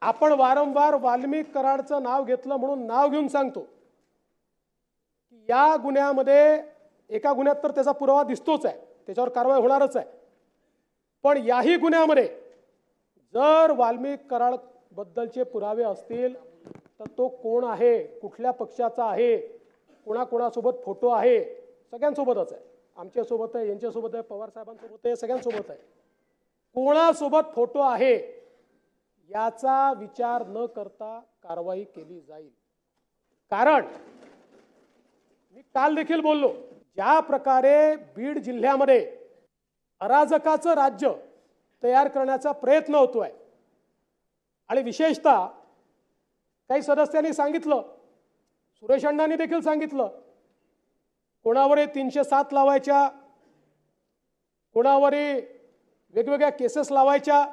आपण वारंवार वाल्मिक कराडचं नाव घेतलं म्हणून नाव घेऊन सांगतो की या गुन्ह्यामध्ये एका गुन्ह्यात तर त्याचा पुरावा दिसतोच आहे, त्याच्यावर कारवाई होणारच आहे, पण याही गुन्ह्यामध्ये जर वाल्मिक कराड बद्दलचे पुरावे असतील तर तो कोण आहे, कुठल्या पक्षाचा आहे, कोणाकोणासोबत फोटो आहे, सगळ्यांसोबतच आहे, आमच्यासोबत आहे, यांच्यासोबत आहे, पवार साहेबांसोबत आहे, सगळ्यांसोबत आहे, कोणासोबत फोटो आहे याचा विचार न करता कारवाई केली जाईल। कारण मी काल देखील बोललो, ज्या प्रकारे बीड जिल्ह्यामध्ये अराजकाचं राज्य तयार करण्याचा प्रयत्न होतोय आणि विशेषतः काही सदस्यांनी सांगितलं, सुरेश अण्णांनी देखील सांगितलं, कोणावर 307 लावायच्या, कोणावर वेगवेगळ्या केसेस लावायच्या,